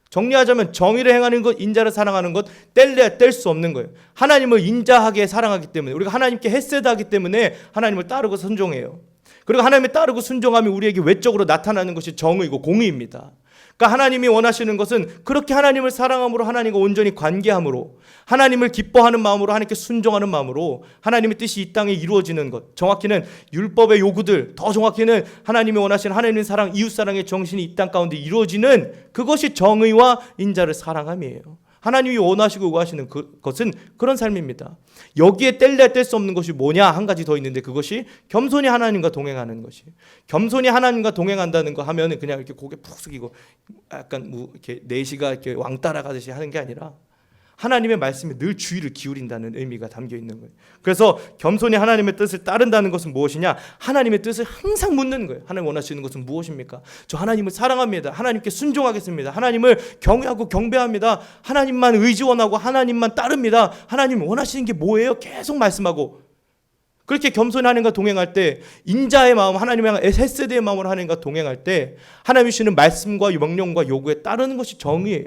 정리하자면 정의를 행하는 것, 인자를 사랑하는 것, 뗄래야 뗄 수 없는 거예요. 하나님을 인자하게 사랑하기 때문에, 우리가 하나님께 헤세드하기 때문에 하나님을 따르고 순종해요. 그리고 하나님을 따르고 순종하면 우리에게 외적으로 나타나는 것이 정의고 공의입니다. 그러니까 하나님이 원하시는 것은 그렇게 하나님을 사랑함으로, 하나님과 온전히 관계함으로, 하나님을 기뻐하는 마음으로, 하나님께 순종하는 마음으로 하나님의 뜻이 이 땅에 이루어지는 것, 정확히는 율법의 요구들, 더 정확히는 하나님이 원하시는 하나님의 사랑, 이웃사랑의 정신이 이 땅 가운데 이루어지는 그것이 정의와 인자를 사랑함이에요. 하나님이 원하시고 요구하시는 것은 그런 삶입니다. 여기에 뗄래야 뗄 수 없는 것이 뭐냐? 한 가지 더 있는데, 그것이 겸손히 하나님과 동행하는 것이. 겸손히 하나님과 동행한다는 거 하면은 그냥 이렇게 고개 푹 숙이고 약간 이렇게 내시가 이렇게 왕 따라가듯이 하는 게 아니라 하나님의 말씀에 늘 주의를 기울인다는 의미가 담겨 있는 거예요. 그래서 겸손히 하나님의 뜻을 따른다는 것은 무엇이냐? 하나님의 뜻을 항상 묻는 거예요. 하나님 원하시는 것은 무엇입니까? 저 하나님을 사랑합니다. 하나님께 순종하겠습니다. 하나님을 경외하고 경배합니다. 하나님만 의지원하고 하나님만 따릅니다. 하나님 원하시는 게 뭐예요? 계속 말씀하고, 그렇게 겸손히 하나님과 동행할 때, 인자의 마음, 하나님의 헤세드의 마음으로 하나님과 동행할 때 하나님이 주시는 말씀과 명령과 요구에 따르는 것이 정의예요.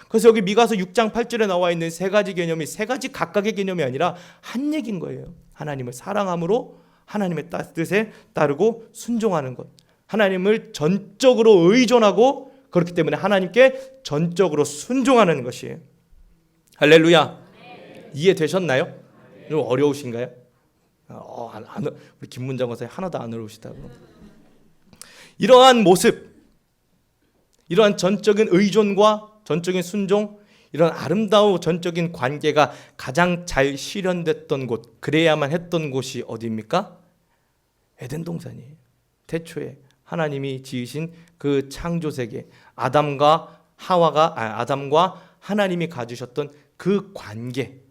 그래서 여기 미가서 6장 8절에 나와 있는 세 가지 개념이 세 가지 각각의 개념이 아니라 한 얘기인 거예요. 하나님을 사랑함으로 하나님의 뜻에 따르고 순종하는 것, 하나님을 전적으로 의존하고 그렇기 때문에 하나님께 전적으로 순종하는 것이에요. 할렐루야. 이해되셨나요? 좀 어려우신가요? 우리 김문장 권사님 하나도 안 어려우시다고. 이러한 모습, 이러한 전적인 의존과 전적인 순종, 이런 아름다운 전적인 관계가 가장 잘 실현됐던 곳, 그래야만 했던 곳이 어디입니까? 에덴 동산이에요. 태초에 하나님이 지으신 그 창조 세계, 아담과 하나님이 가지셨던 그 관계,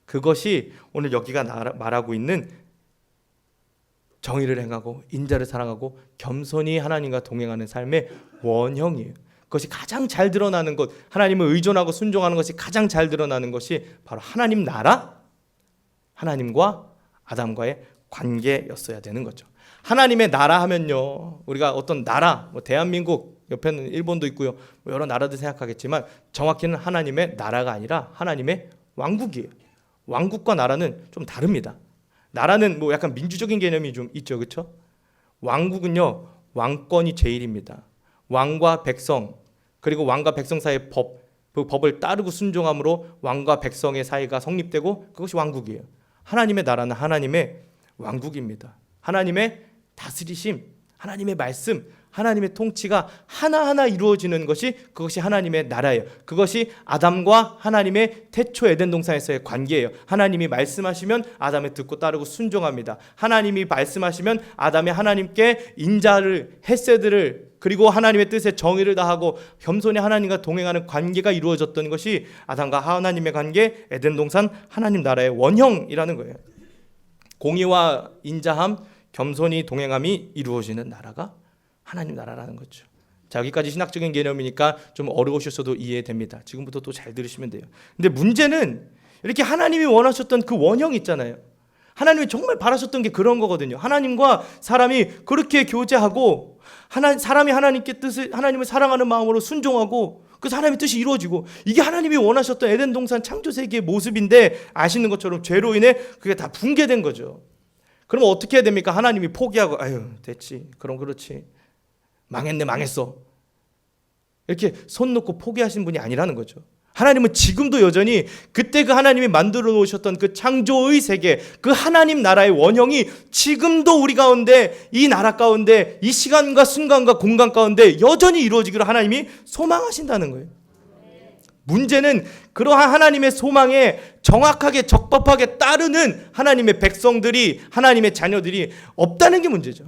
그것이 오늘 여기가 말하고 있는 정의를 행하고 인자를 사랑하고 겸손히 하나님과 동행하는 삶의 원형이에요. 그것이 가장 잘 드러나는 것, 하나님을 의존하고 순종하는 것이 가장 잘 드러나는 것이 바로 하나님 나라, 하나님과 아담과의 관계였어야 되는 거죠. 하나님의 나라 하면요, 우리가 어떤 나라, 대한민국, 옆에는 일본도 있고요, 여러 나라들 생각하겠지만 정확히는 하나님의 나라가 아니라 하나님의 왕국이에요. 왕국과 나라는 좀 다릅니다. 나라는 약간 민주적인 개념이 좀 있죠, 그렇죠? 왕국은요, 왕권이 제일입니다. 왕과 백성, 그리고 왕과 백성 사이의 법, 그 법을 따르고 순종함으로 왕과 백성의 사이가 성립되고 그것이 왕국이에요. 하나님의 나라는 하나님의 왕국입니다. 하나님의 다스리심, 하나님의 말씀, 하나님의 통치가 하나하나 이루어지는 것이 그것이 하나님의 나라예요. 그것이 아담과 하나님의 태초 에덴 동산에서의 관계예요. 하나님이 말씀하시면 아담이 듣고 따르고 순종합니다. 하나님이 말씀하시면 아담이 하나님께 인자를, 헤세드를, 그리고 하나님의 뜻에 정의를 다하고 겸손히 하나님과 동행하는 관계가 이루어졌던 것이 아담과 하나님의 관계, 에덴 동산, 하나님 나라의 원형이라는 거예요. 공의와 인자함, 겸손히 동행함이 이루어지는 나라가 하나님 나라라는 거죠. 자, 여기까지 신학적인 개념이니까 좀 어려우셨어도 이해됩니다. 지금부터 또 잘 들으시면 돼요. 근데 문제는 이렇게 하나님이 원하셨던 그 원형 있잖아요. 하나님이 정말 바라셨던 게 그런 거거든요. 하나님과 사람이 그렇게 교제하고 사람이 하나님께 뜻을, 하나님을 사랑하는 마음으로 순종하고 그 사람의 뜻이 이루어지고, 이게 하나님이 원하셨던 에덴 동산 창조 세계의 모습인데 아시는 것처럼 죄로 인해 그게 다 붕괴된 거죠. 그럼 어떻게 해야 됩니까? 하나님이 포기하고 아유 됐지, 그럼 그렇지, 망했네 망했어, 이렇게 손 놓고 포기하신 분이 아니라는 거죠. 하나님은 지금도 여전히 그때 그 하나님이 만들어 놓으셨던 그 창조의 세계, 그 하나님 나라의 원형이 지금도 우리 가운데, 이 나라 가운데, 이 시간과 순간과 공간 가운데 여전히 이루어지기를 하나님이 소망하신다는 거예요. 문제는 그러한 하나님의 소망에 정확하게 적법하게 따르는 하나님의 백성들이, 하나님의 자녀들이 없다는 게 문제죠.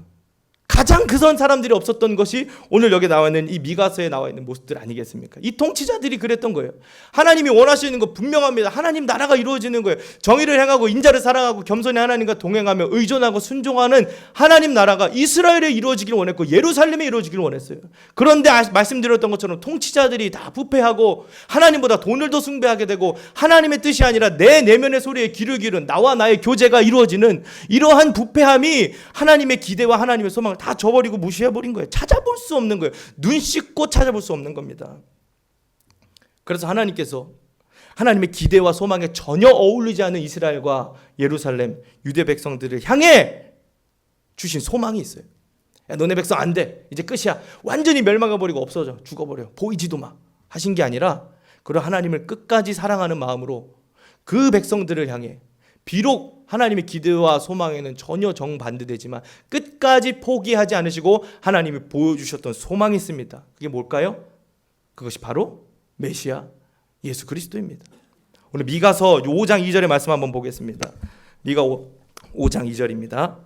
가장 그선 사람들이 없었던 것이 오늘 여기 나와 있는 이 미가서에 나와 있는 모습들 아니겠습니까? 이 통치자들이 그랬던 거예요. 하나님이 원하시는 거 분명합니다. 하나님 나라가 이루어지는 거예요. 정의를 행하고 인자를 사랑하고 겸손히 하나님과 동행하며 의존하고 순종하는 하나님 나라가 이스라엘에 이루어지기를 원했고 예루살렘에 이루어지기를 원했어요. 그런데 말씀드렸던 것처럼 통치자들이 다 부패하고 하나님보다 돈을 더 숭배하게 되고 하나님의 뜻이 아니라 내 내면의 소리에 귀를 기울인 나와 나의 교제가 이루어지는 이러한 부패함이 하나님의 기대와 하나님의 소망을 다 저버리고 무시해버린 거예요. 찾아볼 수 없는 거예요. 눈 씻고 찾아볼 수 없는 겁니다. 그래서 하나님께서 하나님의 기대와 소망에 전혀 어울리지 않는 이스라엘과 예루살렘, 유대 백성들을 향해 주신 소망이 있어요. 야, 너네 백성 안 돼, 이제 끝이야, 완전히 멸망해버리고 없어져, 죽어버려, 보이지도 마 하신 게 아니라, 그런 하나님을 끝까지 사랑하는 마음으로 그 백성들을 향해, 비록 하나님의 기대와 소망에는 전혀 정반대되지만 끝까지 포기하지 않으시고 하나님이 보여주셨던 소망이 있습니다. 그게 뭘까요? 그것이 바로 메시아 예수 그리스도입니다. 오늘 미가서 5장 2절의 말씀 한번 보겠습니다. 미가 5장 2절입니다.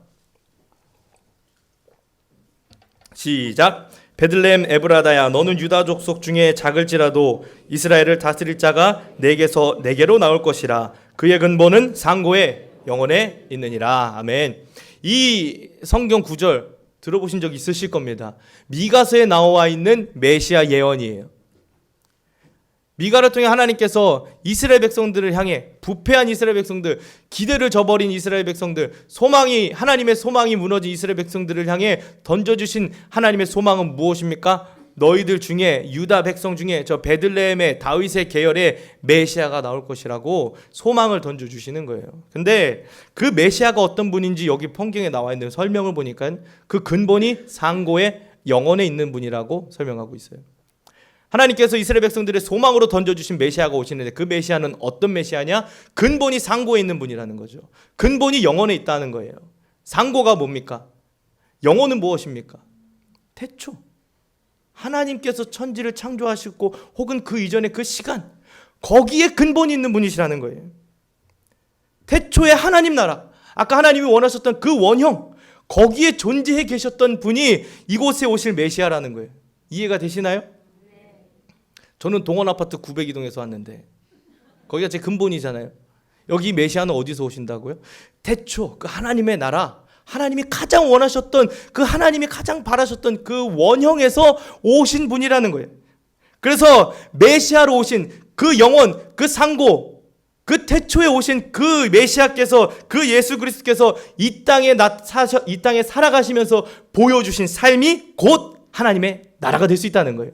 시작. 베들레헴 에브라다야, 너는 유다 족속 중에 작을지라도 이스라엘을 다스릴 자가 내게로 나올 것이라. 그의 근본은 상고에 영원에 있느니라. 아멘. 이 성경 구절 들어보신 적 있으실 겁니다. 미가서에 나와 있는 메시아 예언이에요. 미가를 통해 하나님께서 이스라엘 백성들을 향해, 부패한 이스라엘 백성들, 기대를 저버린 이스라엘 백성들, 하나님의 소망이 무너진 이스라엘 백성들을 향해 던져주신 하나님의 소망은 무엇입니까? 너희들 중에, 유다 백성 중에 저 베들레헴의 다윗의 계열의 메시아가 나올 것이라고 소망을 던져주시는 거예요. 근데 그 메시아가 어떤 분인지 여기 성경에 나와 있는 설명을 보니까 그 근본이 상고의 영혼에 있는 분이라고 설명하고 있어요. 하나님께서 이스라엘 백성들의 소망으로 던져주신 메시아가 오시는데 그 메시아는 어떤 메시아냐? 근본이 상고에 있는 분이라는 거죠. 근본이 영혼에 있다는 거예요. 상고가 뭡니까? 영혼은 무엇입니까? 태초. 하나님께서 천지를 창조하시고 혹은 그 이전의 그 시간, 거기에 근본이 있는 분이시라는 거예요. 태초의 하나님 나라, 아까 하나님이 원하셨던 그 원형, 거기에 존재해 계셨던 분이 이곳에 오실 메시아라는 거예요. 이해가 되시나요? 저는 동원아파트 902동에서 왔는데 거기가 제 근본이잖아요. 여기 메시아는 어디서 오신다고요? 태초, 그 하나님의 나라, 하나님이 가장 원하셨던, 그 하나님이 가장 바라셨던 그 원형에서 오신 분이라는 거예요. 그래서 메시아로 오신 그 영혼, 그 상고, 그 태초에 오신 그 메시아께서, 그 예수 그리스도께서 이 땅에 살아가시면서 보여주신 삶이 곧 하나님의 나라가 될 수 있다는 거예요.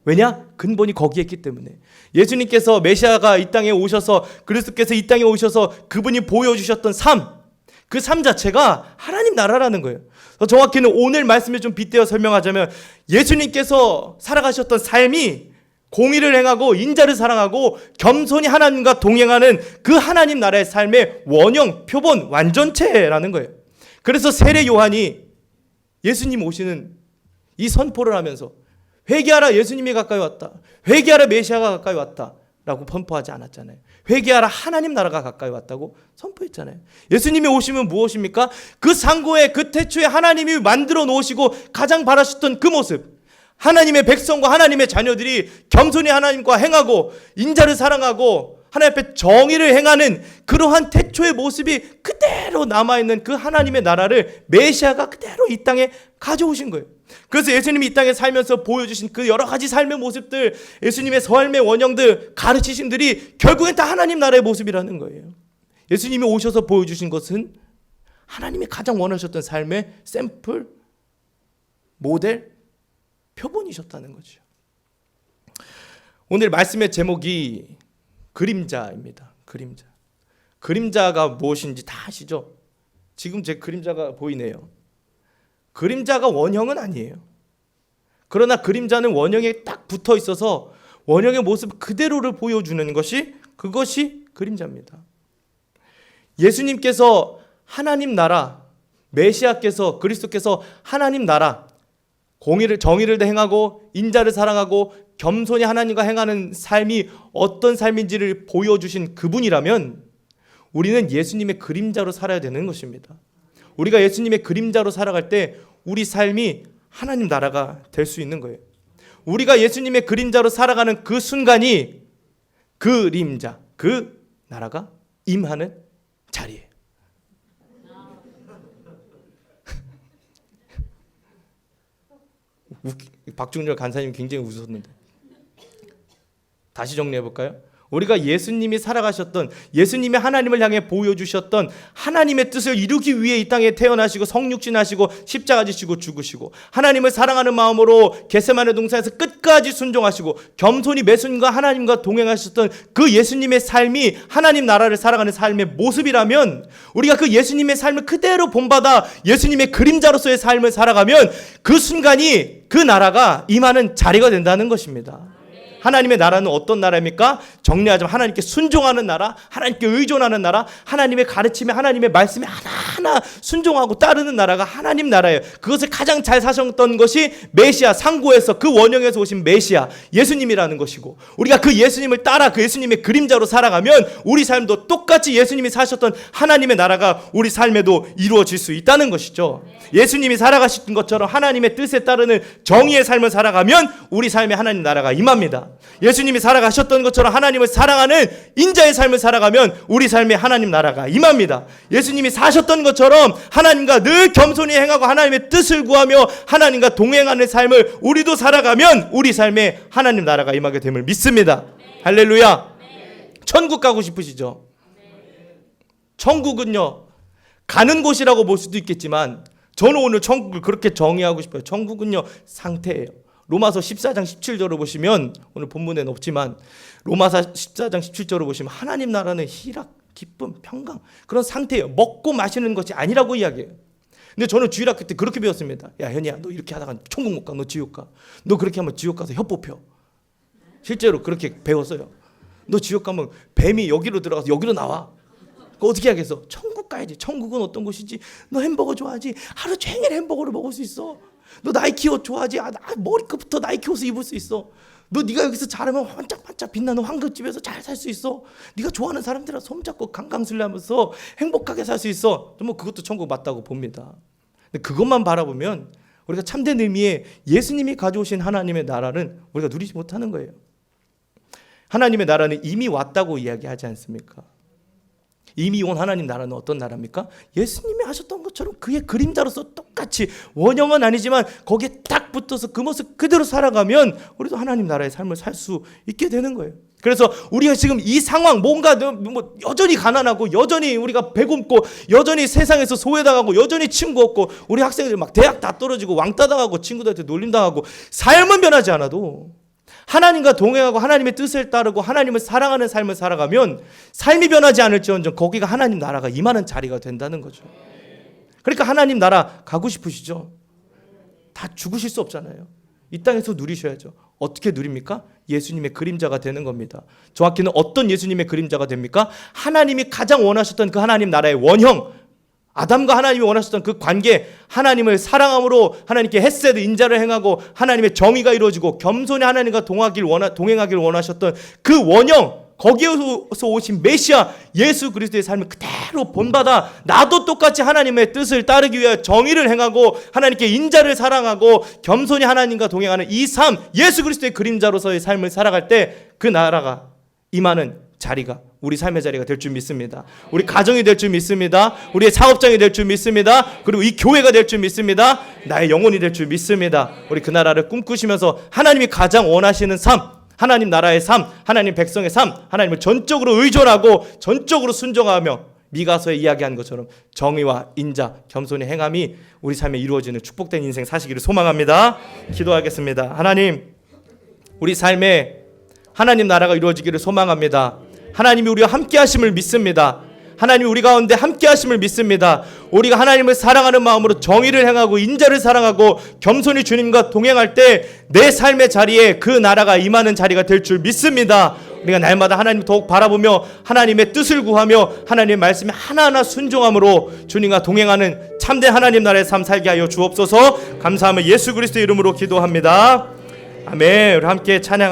왜냐? 근본이 거기에 있기 때문에. 예수님께서 메시아가 이 땅에 오셔서, 그리스도께서 이 땅에 오셔서 그분이 보여주셨던 삶, 그 삶 자체가 하나님 나라라는 거예요. 더 정확히는 오늘 말씀에 좀 빗대어 설명하자면 예수님께서 살아가셨던 삶이 공의를 행하고 인자를 사랑하고 겸손히 하나님과 동행하는 그 하나님 나라의 삶의 원형, 표본, 완전체라는 거예요. 그래서 세례 요한이 예수님 오시는 이 선포를 하면서 회개하라, 예수님이 가까이 왔다, 회개하라, 메시아가 가까이 왔다 라고 선포하지 않았잖아요. 회개하라, 하나님 나라가 가까이 왔다고 선포했잖아요. 예수님이 오시면 무엇입니까? 그 상고의 그 태초에 하나님이 만들어 놓으시고 가장 바라셨던 그 모습, 하나님의 백성과 하나님의 자녀들이 겸손히 하나님과 행하고 인자를 사랑하고 하나님 앞에 정의를 행하는 그러한 태초의 모습이 그대로 남아있는 그 하나님의 나라를 메시아가 그대로 이 땅에 가져오신 거예요. 그래서 예수님이 이 땅에 살면서 보여주신 그 여러 가지 삶의 모습들, 예수님의 삶의 원형들, 가르치심들이 결국엔 다 하나님 나라의 모습이라는 거예요. 예수님이 오셔서 보여주신 것은 하나님이 가장 원하셨던 삶의 샘플, 모델, 표본이셨다는 거죠. 오늘 말씀의 제목이 그림자입니다. 그림자. 그림자가 무엇인지 다 아시죠? 지금 제 그림자가 보이네요. 그림자가 원형은 아니에요. 그러나 그림자는 원형에 딱 붙어 있어서 원형의 모습 그대로를 보여주는 것이, 그것이 그림자입니다. 예수님께서 하나님 나라, 메시아께서, 그리스도께서 하나님 나라, 정의를 행하고 인자를 사랑하고 겸손히 하나님과 행하는 삶이 어떤 삶인지를 보여주신 그분이라면 우리는 예수님의 그림자로 살아야 되는 것입니다. 우리가 예수님의 그림자로 살아갈 때 우리 삶이 하나님 나라가 될 수 있는 거예요. 우리가 예수님의 그림자로 살아가는 그 순간이 그림자, 그 나라가 임하는 자리예요. 박중렬 간사님 굉장히 웃으셨는데 다시 정리해 볼까요? 우리가 예수님이 살아가셨던, 예수님이 하나님을 향해 보여주셨던 하나님의 뜻을 이루기 위해 이 땅에 태어나시고 성육신하시고 십자가 지시고 죽으시고 하나님을 사랑하는 마음으로 겟세마네 동산에서 끝까지 순종하시고 겸손히 매순과 하나님과 동행하셨던 그 예수님의 삶이 하나님 나라를 살아가는 삶의 모습이라면 우리가 그 예수님의 삶을 그대로 본받아 예수님의 그림자로서의 삶을 살아가면 그 순간이 그 나라가 임하는 자리가 된다는 것입니다. 하나님의 나라는 어떤 나라입니까? 정리하자면 하나님께 순종하는 나라, 하나님께 의존하는 나라, 하나님의 가르침에, 하나님의 말씀에 하나하나 순종하고 따르는 나라가 하나님 나라예요. 그것을 가장 잘 사셨던 것이 메시아, 상고에서 그 원형에서 오신 메시아, 예수님이라는 것이고, 우리가 그 예수님을 따라 그 예수님의 그림자로 살아가면 우리 삶도 똑같이 예수님이 사셨던 하나님의 나라가 우리 삶에도 이루어질 수 있다는 것이죠. 예수님이 살아가신 것처럼 하나님의 뜻에 따르는 정의의 삶을 살아가면 우리 삶에 하나님 나라가 임합니다. 예수님이 살아가셨던 것처럼 하나님을 사랑하는 인자의 삶을 살아가면 우리 삶에 하나님 나라가 임합니다. 예수님이 사셨던 것처럼 하나님과 늘 겸손히 행하고 하나님의 뜻을 구하며 하나님과 동행하는 삶을 우리도 살아가면 우리 삶에 하나님 나라가 임하게 됨을 믿습니다. 할렐루야. 천국 가고 싶으시죠? 천국은요, 가는 곳이라고 볼 수도 있겠지만 저는 오늘 천국을 그렇게 정의하고 싶어요. 천국은요, 상태예요. 로마서 14장 17절을 보시면, 오늘 본문에는 없지만 로마서 14장 17절을 보시면 하나님 나라는 희락, 기쁨, 평강, 그런 상태예요. 먹고 마시는 것이 아니라고 이야기해요. 근데 저는 주일학교 때 그렇게 배웠습니다. 야, 현이야, 너 이렇게 하다가 천국 못 가. 너 지옥 가. 너 그렇게 하면 지옥 가서 혀 뽑혀. 실제로 그렇게 배웠어요. 너 지옥 가면 뱀이 여기로 들어가서 여기로 나와. 그거 어떻게 하겠어? 천국 가야지. 천국은 어떤 곳이지? 너 햄버거 좋아하지? 하루 종일 햄버거를 먹을 수 있어. 너 나이키 옷 좋아하지? 머리끝부터 나이키 옷을 입을 수 있어. 너 네가 여기서 잘하면 반짝반짝 빛나는 황금집에서 잘 살 수 있어. 네가 좋아하는 사람들이랑 손잡고 강강술래하면서 행복하게 살 수 있어. 뭐 그것도 천국 맞다고 봅니다. 근데 그것만 바라보면 우리가 참된 의미의 예수님이 가져오신 하나님의 나라는 우리가 누리지 못하는 거예요. 하나님의 나라는 이미 왔다고 이야기하지 않습니까? 이미 온 하나님 나라는 어떤 나라입니까? 예수님이 하셨던 것처럼 그의 그림자로서 똑같이, 원형은 아니지만 거기에 딱 붙어서 그 모습 그대로 살아가면 우리도 하나님 나라의 삶을 살 수 있게 되는 거예요. 그래서 우리가 지금 이 상황, 뭔가 뭐 여전히 가난하고 여전히 우리가 배고프고 여전히 세상에서 소외당하고 여전히 친구 없고 우리 학생들 막 대학 다 떨어지고 왕따 당하고 친구들한테 놀림당하고 삶은 변하지 않아도 하나님과 동행하고 하나님의 뜻을 따르고 하나님을 사랑하는 삶을 살아가면 삶이 변하지 않을지언정 거기가 하나님 나라가 임하는 자리가 된다는 거죠. 그러니까 하나님 나라 가고 싶으시죠? 다 죽으실 수 없잖아요. 이 땅에서 누리셔야죠. 어떻게 누립니까? 예수님의 그림자가 되는 겁니다. 정확히는 어떤 예수님의 그림자가 됩니까? 하나님이 가장 원하셨던 그 하나님 나라의 원형, 아담과 하나님이 원하셨던 그 관계, 하나님을 사랑함으로 하나님께 헤세드 인자를 행하고 하나님의 정의가 이루어지고 겸손히 하나님과 동행하길 원하셨던 그 원형, 거기에서 오신 메시아 예수 그리스도의 삶을 그대로 본받아 나도 똑같이 하나님의 뜻을 따르기 위해 정의를 행하고 하나님께 인자를 사랑하고 겸손히 하나님과 동행하는 이 삶, 예수 그리스도의 그림자로서의 삶을 살아갈 때 그 나라가 임하는 자리가 우리 삶의 자리가 될 줄 믿습니다. 우리 가정이 될 줄 믿습니다. 우리의 사업장이 될 줄 믿습니다. 그리고 이 교회가 될 줄 믿습니다. 나의 영혼이 될 줄 믿습니다. 우리 그 나라를 꿈꾸시면서 하나님이 가장 원하시는 삶, 하나님 나라의 삶, 하나님 백성의 삶, 하나님을 전적으로 의존하고 전적으로 순종하며 미가서에 이야기한 것처럼 정의와 인자, 겸손의 행함이 우리 삶에 이루어지는 축복된 인생 사시기를 소망합니다. 기도하겠습니다. 하나님, 우리 삶에 하나님 나라가 이루어지기를 소망합니다. 하나님이 우리와 함께 하심을 믿습니다. 하나님이 우리 가운데 함께 하심을 믿습니다. 우리가 하나님을 사랑하는 마음으로 정의를 행하고 인자를 사랑하고 겸손히 주님과 동행할 때 내 삶의 자리에 그 나라가 임하는 자리가 될 줄 믿습니다. 우리가 날마다 하나님을 더욱 바라보며 하나님의 뜻을 구하며 하나님의 말씀에 하나하나 순종함으로 주님과 동행하는 참된 하나님 나라의 삶 살게 하여 주옵소서. 감사하며 예수 그리스도의 이름으로 기도합니다. 아멘. 우리 함께 찬양